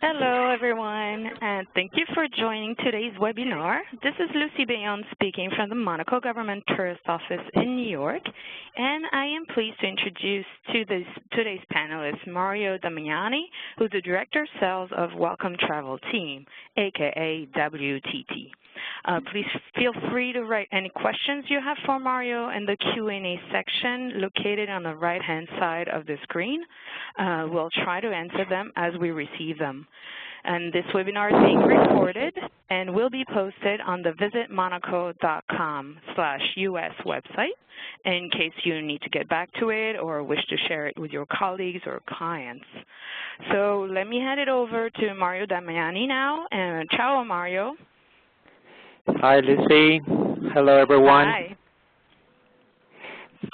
Hello, everyone, and thank you for joining today's webinar. This is Lucy Bayon speaking from the Monaco Government Tourist Office in New York, and I am pleased to introduce today's panelist, Mario Damiani, who's the Director of Sales of Welcome Travel Team, aka WTT. Please feel free to write any questions you have for Mario in the Q&A section located on the right-hand side of the screen. We'll try to answer them as we receive them. And this webinar is being recorded and will be posted on the visitmonaco.com/US website in case you need to get back to it or wish to share it with your colleagues or clients. So let me hand it over to Mario Damiani now. And ciao, Mario. Hi, Lucy. Hello, everyone. Hi.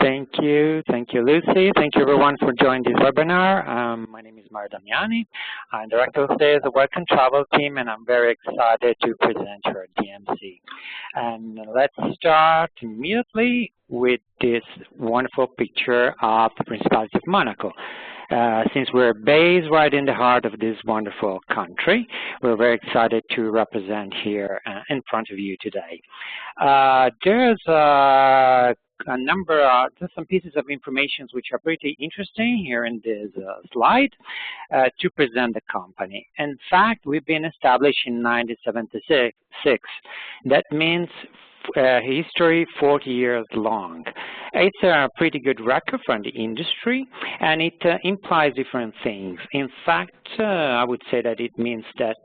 Thank you, Lucy. Thank you, everyone, for joining this webinar. My name is Mario Damiani. I'm Director of Sales at Welcome Travel Team, and I'm very excited to present here at DMC. And let's start immediately with this wonderful picture of the Principality of Monaco. Since we're based right in the heart of this wonderful country, we're very excited to represent here in front of you today. There's some pieces of information which are pretty interesting here in this slide to present the company. In fact, we've been established in 1976. That means history 40 years long. It's a pretty good record from the industry, and it implies different things. In fact, I would say that it means that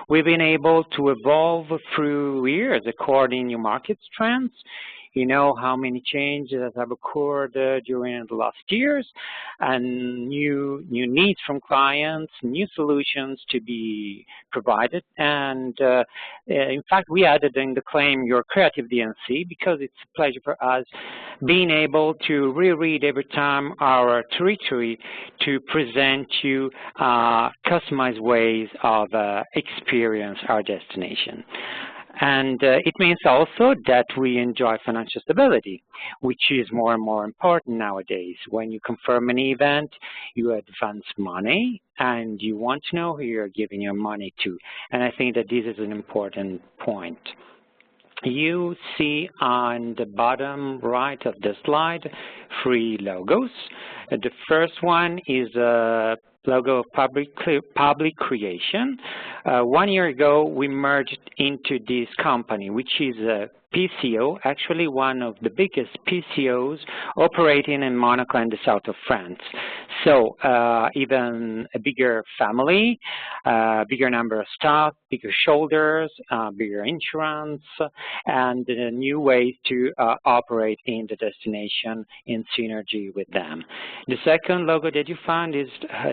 we've been able to evolve through years according to market trends. You know how many changes have occurred during the last years, and new needs from clients, new solutions to be provided. And in fact, we added in the claim your creative DMC because it's a pleasure for us being able to reread every time our territory to present you customized ways of experience our destination. And it means also that we enjoy financial stability, which is more and more important nowadays. When you confirm an event, you advance money, and you want to know who you're giving your money to. And I think that this is an important point. You see on the bottom right of the slide 3 logos. The first one is a logo of public creation. 1 year ago, we merged into this company, which is a PCO, actually one of the biggest PCOs operating in Monaco and the south of France. So even a bigger family, bigger number of staff, bigger shoulders, bigger insurance, and new ways to operate in the destination in synergy with them. The second logo that you find is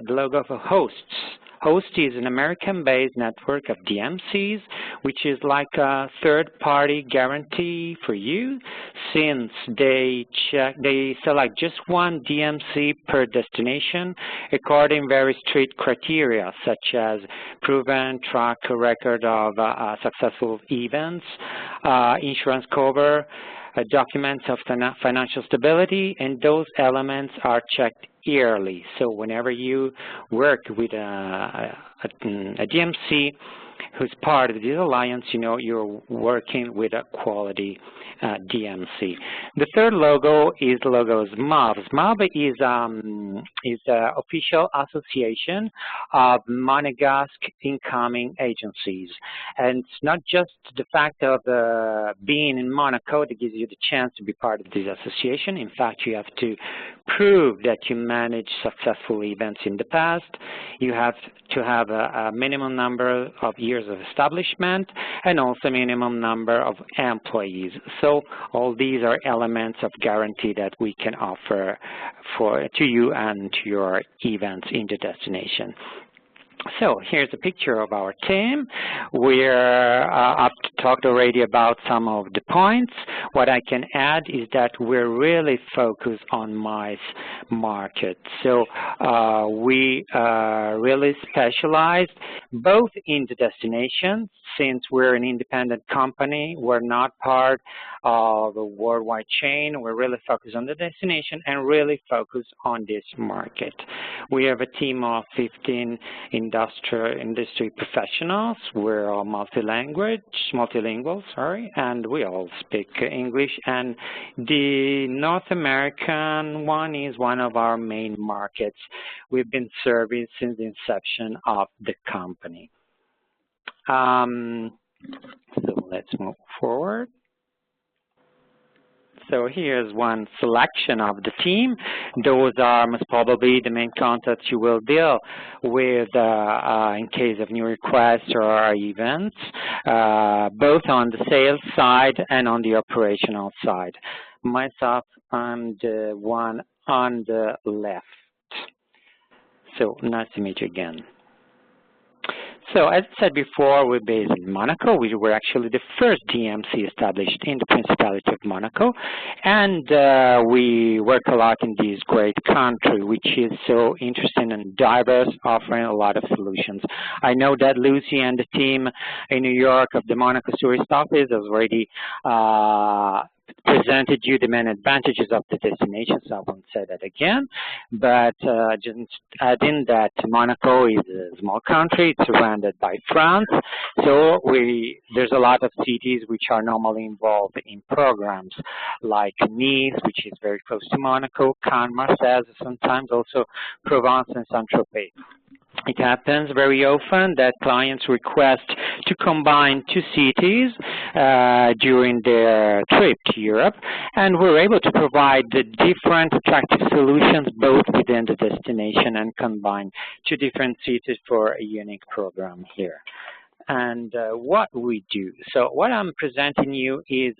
the logo of Hosts. Host is an American-based network of DMCs, which is like a third-party guarantee for you, since they select just one DMC per destination according very strict criteria, such as proven track record of successful events, insurance cover, documents of financial stability, and those elements are checked yearly. So whenever you work with a DMC who's part of this alliance, you know you're working with a quality DMC. The third logo is the logo of SMAV. SMAV is an official association of Monegasque incoming agencies. And it's not just the fact of being in Monaco that gives you the chance to be part of this association. In fact, you have to prove that you managed successful events in the past. You have to have a minimum number of years of establishment and also a minimum number of employees. So all these are elements of guarantee that we can offer to you and to your events in the destination. So here's a picture of our team. We're up talked already about some of the points. What I can add is that we're really focused on MICE market. So we really specialized both in the destination. Since we're an independent company, we're not part of a worldwide chain. We're really focused on the destination and really focused on this market. We have a team of 15 industry professionals. We're all multilingual, and we all speak English. And the North American one is one of our main markets. We've been serving since the inception of the company. So let's move forward. So here's one selection of the team. Those are most probably the main contacts you will deal with in case of new requests or events, both on the sales side and on the operational side. Myself, I'm the one on the left. So nice to meet you again. So as I said before, we're based in Monaco. We were actually the first DMC established in the Principality of Monaco. And we work a lot in this great country, which is so interesting and diverse, offering a lot of solutions. I know that Lucy and the team in New York of the Monaco Tourist Office has already presented you the main advantages of the destination, so I won't say that again. But just adding that Monaco is a small country, it's surrounded by France, so there's a lot of cities which are normally involved in programs like Nice, which is very close to Monaco, Cannes, Marseille, sometimes also Provence and Saint-Tropez. It happens very often that clients request to combine two cities during their trip to Europe, and we're able to provide the different attractive solutions both within the destination and combine two different cities for a unique program here. And what we do. So what I'm presenting you is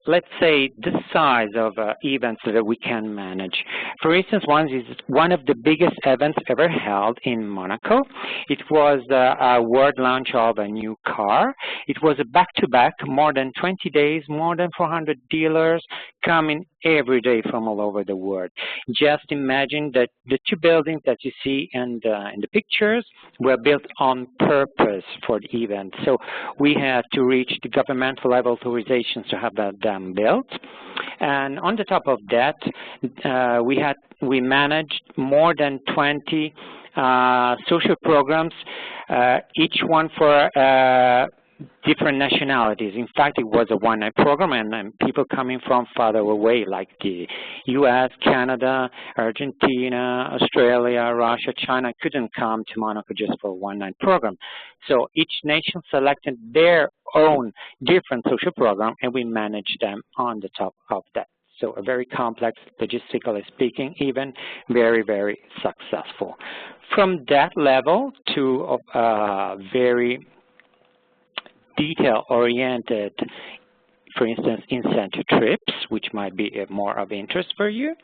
let's say the size of events that we can manage. For instance, one of the biggest events ever held in Monaco. It was a world launch of a new car. It was a back-to-back, more than 20 days, more than 400 dealers coming every day from all over the world. Just imagine that the two buildings that you see in the pictures were built on purpose for the event. So we had to reach the governmental level authorizations to have that built. And on the top of that, we managed more than 20 social programs, each one for different nationalities. In fact, it was a one-night program, and people coming from farther away, like the U.S., Canada, Argentina, Australia, Russia, China, couldn't come to Monaco just for a one-night program. So each nation selected their own different social program, and we managed them on the top of that. So a very complex, logistically speaking, even very, very successful. From that level to very detail-oriented, for instance, incentive trips, which might be more of interest for you,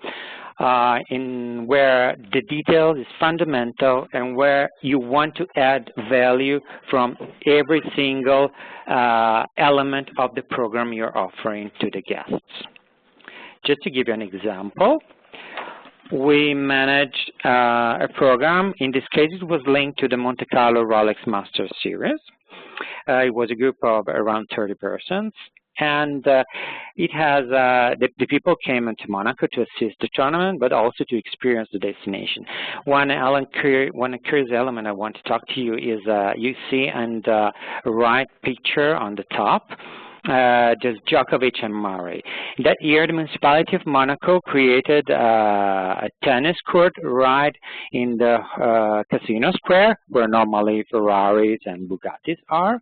in where the detail is fundamental and where you want to add value from every single element of the program you're offering to the guests. Just to give you an example, we managed a program. In this case, it was linked to the Monte Carlo Rolex Masters Series. It was a group of around 30 persons, and it has the people came into Monaco to assist the tournament, but also to experience the destination. One curious element I want to talk to you is you see on the right picture on the top. There's Djokovic and Murray. That year, the municipality of Monaco created a tennis court right in the Casino Square, where normally Ferraris and Bugattis are.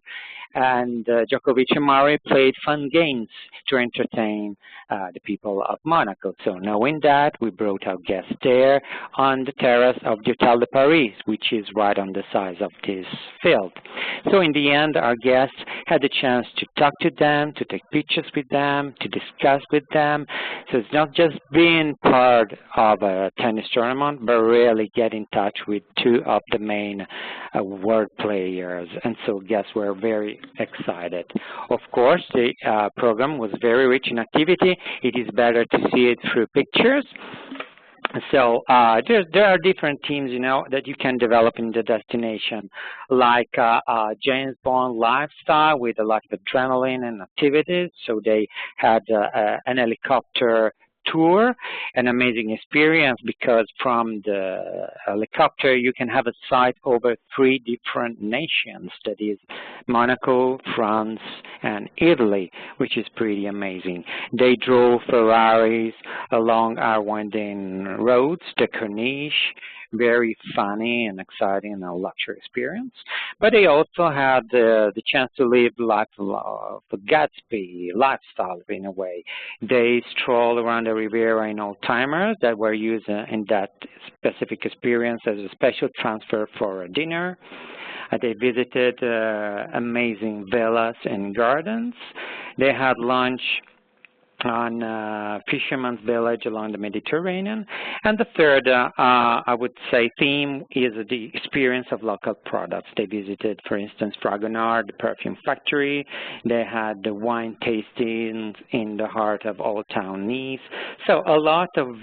And Djokovic and Murray played fun games to entertain the people of Monaco. So knowing that, we brought our guests there on the terrace of the Hotel de Paris, which is right on the size of this field. So in the end, our guests had the chance to talk to them, to take pictures with them, to discuss with them. So it's not just being part of a tennis tournament, but really get in touch with two of the main world players. And so guests were very excited. Of course, the program was very rich in activity. It is better to see it through pictures. So there are different teams, that you can develop in the destination, like James Bond lifestyle with a lot of adrenaline and activities. So they had an helicopter tour, an amazing experience, because from the helicopter you can have a sight over 3 different nations, that is Monaco, France, and Italy, which is pretty amazing. They drove Ferraris along our winding roads, the Corniche, very funny and exciting and a luxury experience. But they also had the chance to live life of a Gatsby lifestyle in a way. They stroll around the Riviera in old-timers that were used in that specific experience as a special transfer for a dinner. They visited amazing villas and gardens. They had lunch on Fisherman's Village along the Mediterranean. And the third, I would say, theme is the experience of local products. They visited, for instance, Fragonard, the perfume factory. They had the wine tastings in the heart of Old Town Nice. So a lot of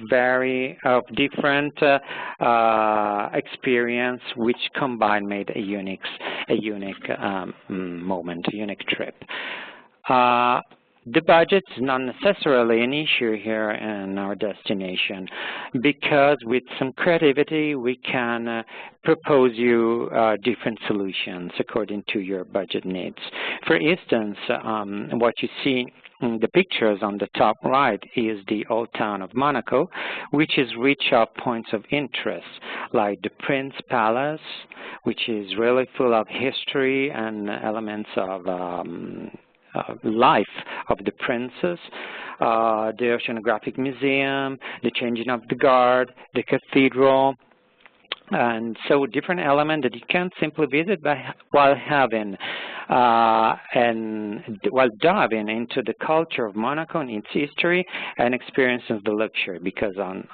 different experience which combined made a unique moment, a unique trip. The budget is not necessarily an issue here in our destination, because with some creativity we can propose you different solutions according to your budget needs. For instance, what you see in the pictures on the top right is the old town of Monaco, which is rich of points of interest, like the Prince Palace, which is really full of history and elements of life of the princes, the Oceanographic Museum, the changing of the guard, the cathedral, and so different elements that you can't simply visit while diving into the culture of Monaco and its history and experiencing the luxury. Because on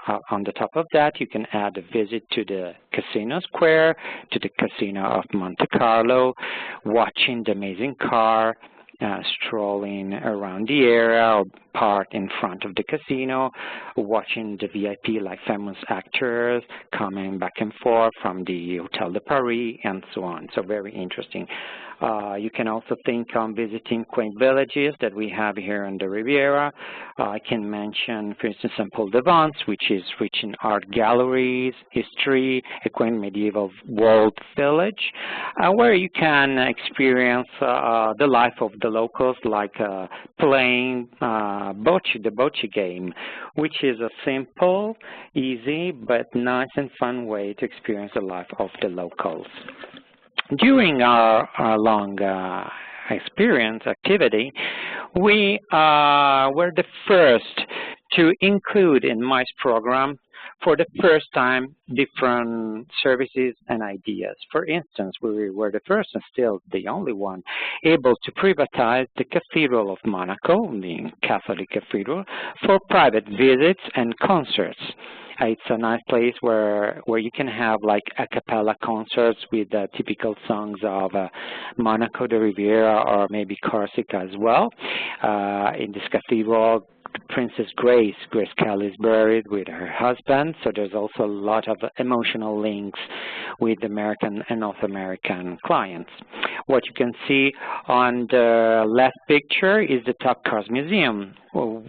the top of that, you can add a visit to the Casino Square, to the Casino of Monte Carlo, watching the amazing car, strolling around the area or parked in front of the casino, watching the VIP like famous actors coming back and forth from the Hotel de Paris and so on. So very interesting. You can also think on visiting quaint villages that we have here on the Riviera. I can mention, for instance, Saint-Paul-de-Vence, which is rich in art galleries, history, a quaint medieval walled village, where you can experience the life of the locals, like playing the bocce game, which is a simple, easy, but nice and fun way to experience the life of the locals. During our long experience activity, we were the first to include in MICE program for the first time different services and ideas. For instance, we were the first and still the only one able to privatize the Cathedral of Monaco, the Catholic Cathedral, for private visits and concerts. It's a nice place where you can have like a cappella concerts with typical songs of Monaco, the Riviera, or maybe Corsica as well. In this cathedral, Princess Grace Kelly is buried with her husband, so there's also a lot of emotional links with American and North American clients. What you can see on the left picture is the Top Cars Museum,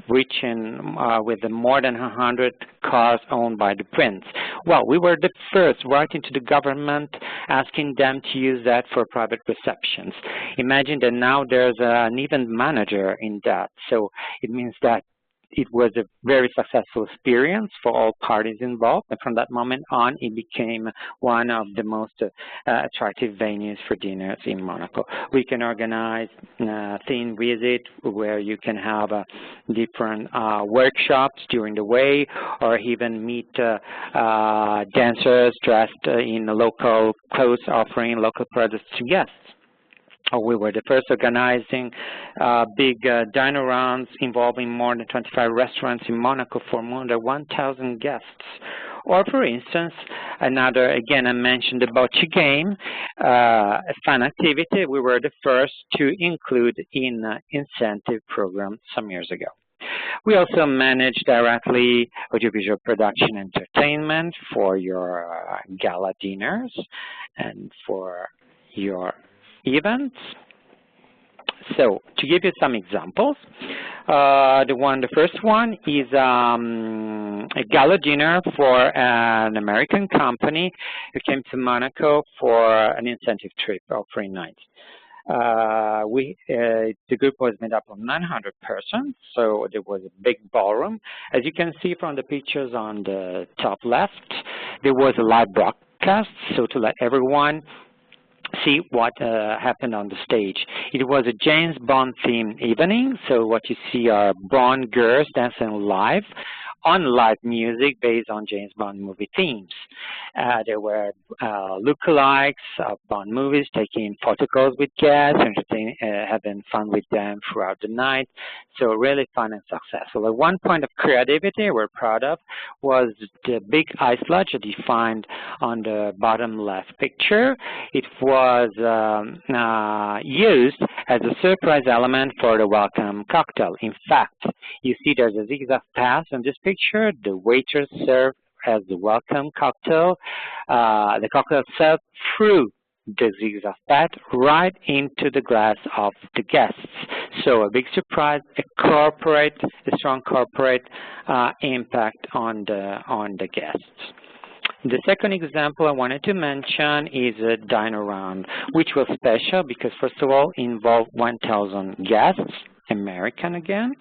reaching with more than 100 cars owned by the Prince. Well, we were the first writing to the government asking them to use that for private receptions. Imagine that now there's an event manager in that, so it means that it was a very successful experience for all parties involved, and from that moment on, it became one of the most attractive venues for dinners in Monaco. We can organize themed visit where you can have different workshops during the way, or even meet dancers dressed in local clothes, offering local products to guests. We were the first organizing big diner rounds involving more than 25 restaurants in Monaco for more than 1,000 guests. Or, for instance, another, again, I mentioned the bocce game, a fun activity we were the first to include in incentive program some years ago. We also manage directly audiovisual production entertainment for your gala dinners and for your events. So to give you some examples, the first one is a gala dinner for an American company who came to Monaco for an incentive trip of 3 nights. The group was made up of 900 persons, so there was a big ballroom. As you can see from the pictures on the top left, there was a live broadcast, so to let everyone see what happened on the stage. It was a James Bond themed evening, so what you see are Bond girls dancing live on live music based on James Bond movie themes. There were lookalikes of Bond movies taking photographs with guests, having fun with them throughout the night. So really fun and successful. At one point of creativity we're proud of was the big ice lodge that you find on the bottom left picture. It was used as a surprise element for the welcome cocktail. In fact, you see there's a zigzag path on this picture. The waiters serve as the welcome cocktail. The cocktail served through the zigzag path right into the glass of the guests. So a big surprise, a strong corporate impact on the guests. The second example I wanted to mention is a dine around, which was special because, first of all, involved 1,000 guests, American again,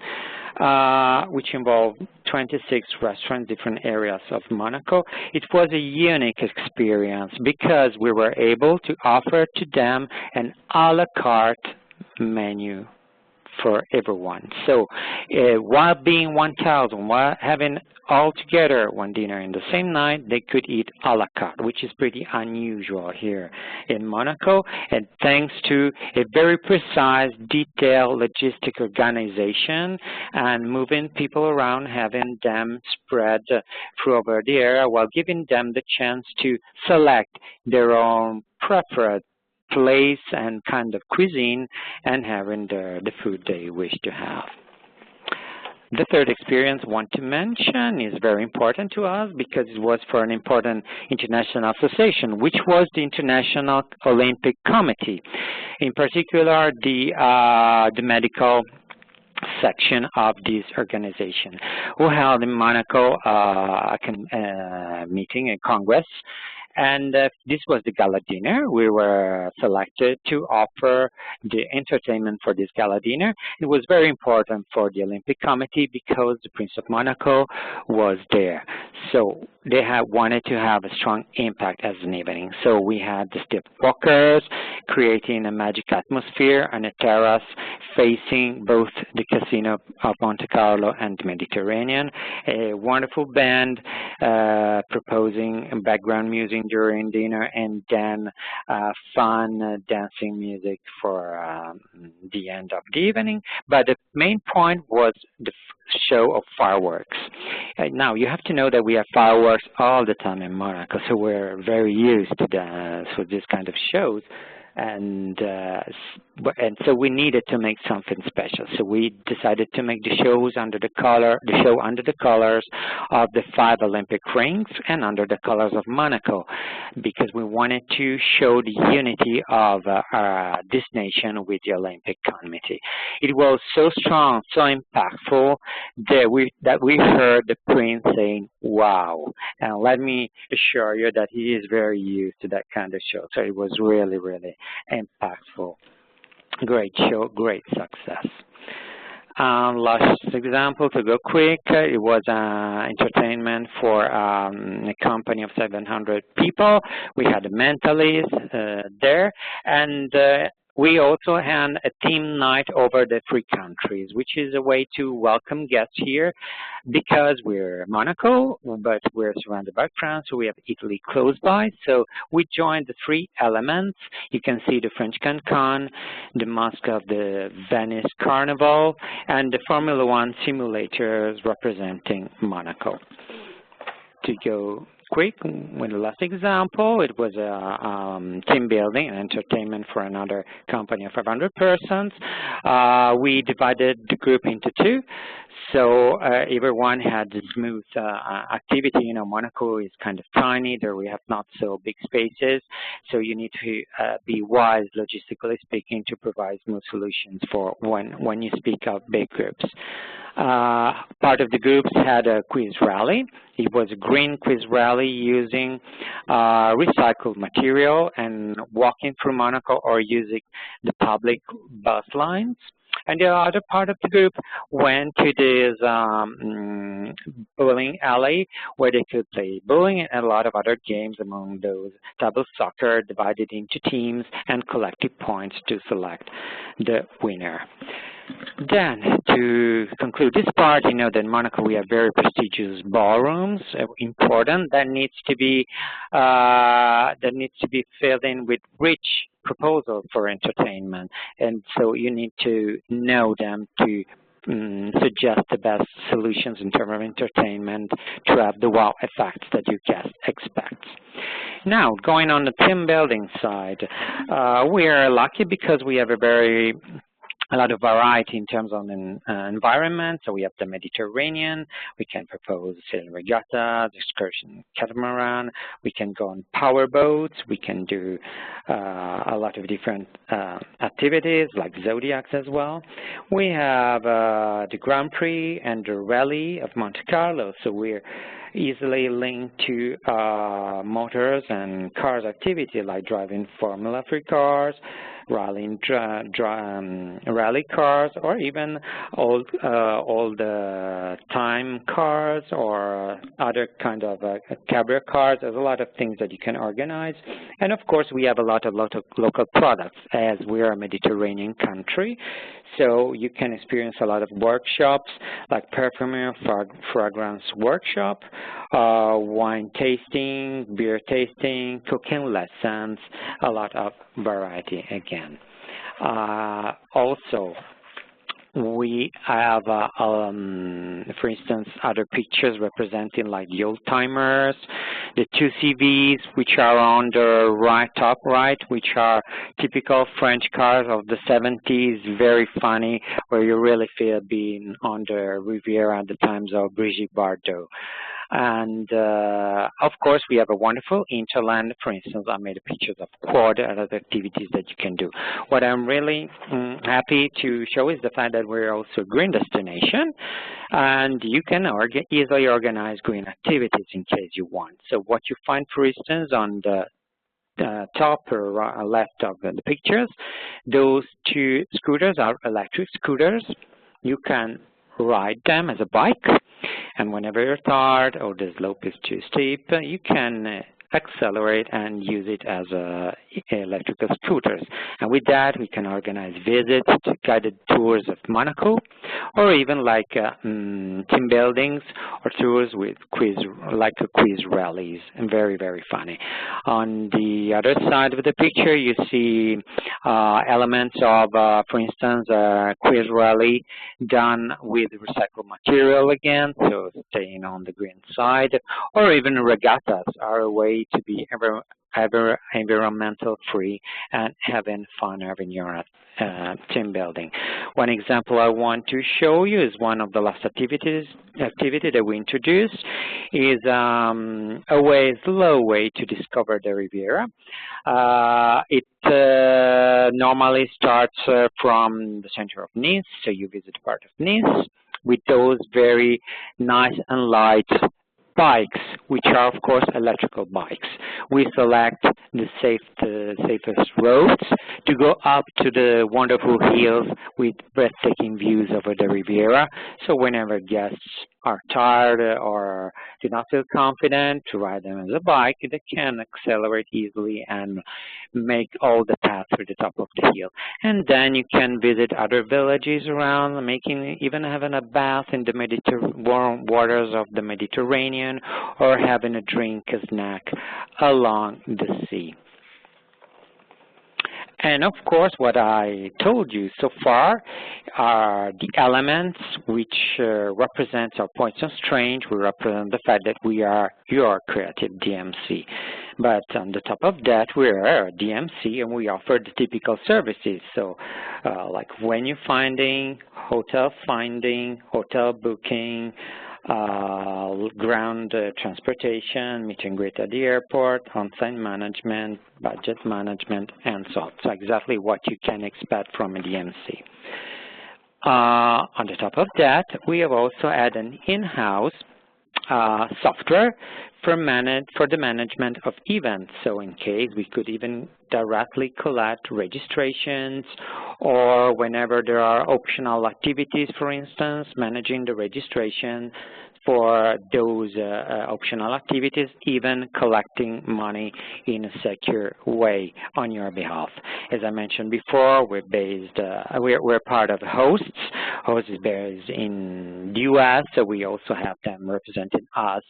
which involved 26 restaurants, different areas of Monaco. It was a unique experience because we were able to offer to them an a la carte menu for everyone. So while being 1,000, while having all together one dinner in the same night, they could eat a la carte, which is pretty unusual here in Monaco. And thanks to a very precise, detailed logistic organization and moving people around, having them spread through over the area while giving them the chance to select their own preferred place and kind of cuisine and having the food they wish to have. The third experience I want to mention is very important to us because it was for an important international association, which was the International Olympic Committee. In particular, the medical section of this organization, who held in Monaco a meeting, a congress. And this was the gala dinner. We were selected to offer the entertainment for this gala dinner. It was very important for the Olympic Committee because the Prince of Monaco was there. So they wanted to have a strong impact as an evening. So we had the step walkers creating a magic atmosphere on a terrace facing both the Casino of Monte Carlo and the Mediterranean. A wonderful band proposing background music during dinner, and then fun dancing music for the end of the evening. But the main point was the show of fireworks. Now, you have to know that we have fireworks all the time in Monaco, so we're very used to this kind of shows. And so we needed to make something special. So we decided to make the show under the colors of the 5 Olympic rings and under the colors of Monaco, because we wanted to show the unity of this nation with the Olympic Committee. It was so strong, so impactful that we heard the Prince saying, "Wow!" And let me assure you that he is very used to that kind of show. So it was really, really impactful. Great show, great success. Last example, to go quick, it was entertainment for a company of 700 people. We had a mentalist there, and we also had a theme night over the 3 countries, which is a way to welcome guests here because we're Monaco, but we're surrounded by France, so we have Italy close by. So we joined the 3 elements. You can see the French Cancan, the Masque of the Venice Carnival, and the Formula One simulators representing Monaco. To go quick with the last example, it was a team building and entertainment for another company of 500 persons. We divided the group into two, so everyone had a smooth activity. You know, Monaco is kind of tiny. There we have not so big spaces, so you need to be wise, logistically speaking, to provide smooth solutions for when you speak of big groups. Part of the groups had a quiz rally. It was a green quiz rally using recycled material and walking through Monaco or using the public bus lines. And the other part of the group went to this bowling alley where they could play bowling and a lot of other games, among those table soccer, divided into teams and collective points to select the winner. Then, to conclude this part, you know that in Monaco we have very prestigious ballrooms, important, that needs to be filled in with rich proposals for entertainment, and so you need to know them to suggest the best solutions in terms of entertainment to have the wow effects that your guest expects. Now, going on the team building side, we are lucky because we have a lot of variety in terms of environment. So we have the Mediterranean. We can propose sailing regatta, excursion catamaran. We can go on power boats. We can do a lot of different activities like zodiacs as well. We have the Grand Prix and the Rally of Monte Carlo. So we're easily linked to motors and cars activity like driving Formula 3 cars, rallying rally cars, or even old time cars or other kind of cabaret cars. There's a lot of things that you can organize. And of course, we have a lot of local products as we are a Mediterranean country. So you can experience a lot of workshops like perfumery, fragrance workshop, wine tasting, beer tasting, cooking lessons, a lot of variety again. Also, we have, for instance, other pictures representing like the old timers, the two CVs, which are on the top right, which are typical French cars of the 70s, very funny, where you really feel being on the Riviera at the times of Brigitte Bardot. And of course, we have a wonderful hinterland. For instance, I made pictures of quad and other activities that you can do. What I'm really happy to show is the fact that we're also a green destination, and you can easily organize green activities in case you want. So what you find, for instance, on the top or left of the pictures, those two scooters are electric scooters. You can ride them as a bike, and whenever you're tired or the slope is too steep, you can accelerate and use it as electrical scooters. And with that, we can organize visits, guided tours of Monaco, or even like team buildings or tours with quiz rallies, and very, very funny. On the other side of the picture, you see elements of, for instance, a quiz rally done with recycled material again, so staying on the green side, or even regattas are a way to be ever environmental free and having fun having your team building. One example I want to show you is one of the last activity that we introduced is a slow way to discover the Riviera. It normally starts from the center of Nice, so you visit part of Nice with those very nice and light bikes, which are, of course, electrical bikes. We select the safest roads to go up to the wonderful hills with breathtaking views over the Riviera. So whenever guests are tired or do not feel confident to ride them as a bike, they can accelerate easily and make all the path through the top of the hill. And then you can visit other villages around, even having a bath in the warm waters of the Mediterranean, or having a drink, a snack along the sea. And of course, what I told you so far are the elements which represent our points of strength. We represent the fact that we are your creative DMC. But on the top of that, we are a DMC and we offer the typical services. So like venue finding, hotel booking, ground transportation, meet and greet at the airport, on-site management, budget management, and so on. So exactly what you can expect from a DMC. On the top of that, we have also added an in-house software for the management of events. So in case we could even directly collect registrations, or whenever there are optional activities, for instance, managing the registration for those optional activities, even collecting money in a secure way on your behalf. As I mentioned before, we're part of Hosts. Hosts is based in the U.S., so we also have them representing us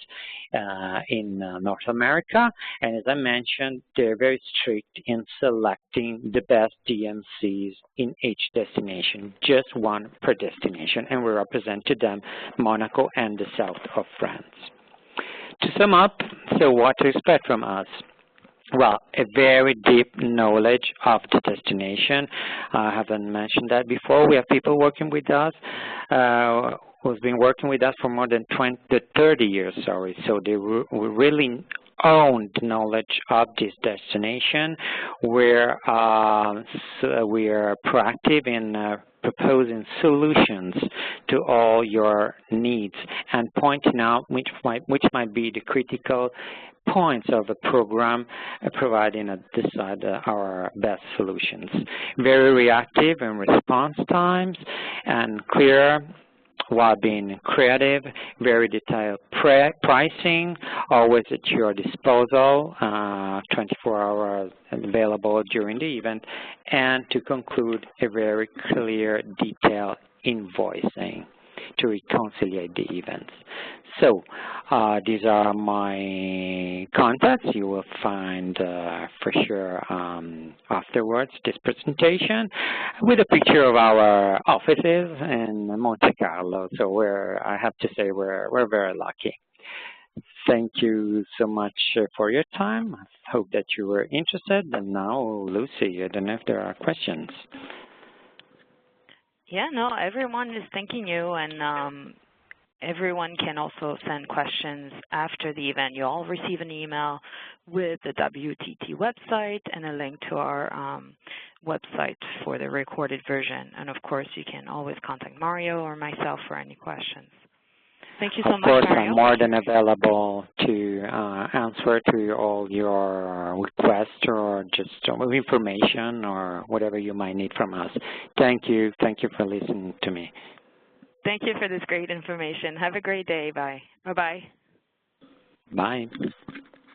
in North America. And as I mentioned, they're very strict in selecting the best DMCs in each destination, just one per destination, and we represent to them Monaco and the south of France. To sum up, so what to expect from us? Well, a very deep knowledge of the destination. I haven't mentioned that before. We have people working with us who's been working with us for more than 30 years, so they really own the knowledge of this destination. We're proactive in proposing solutions to all your needs and pointing out which might be the critical points of a program, providing at this side our best solutions. Very reactive in response times and clear while being creative, very detailed pricing, always at your disposal, 24 hours available during the event, and to conclude, a very clear, detailed invoicing to reconcile the events. So these are my contacts. You will find for sure afterwards this presentation with a picture of our offices in Monte Carlo. So I have to say we're very lucky. Thank you so much for your time. I hope that you were interested. And now, Lucy, I don't know if there are questions. Yeah, no, everyone is thanking you, and everyone can also send questions after the event. You'll all receive an email with the WTT website and a link to our website for the recorded version. And of course, you can always contact Mario or myself for any questions. Thank you so much, Mario. Of course, I'm more than available to answer to all your requests or just information or whatever you might need from us. Thank you. Thank you for listening to me. Thank you for this great information. Have a great day. Bye. Bye-bye. Bye.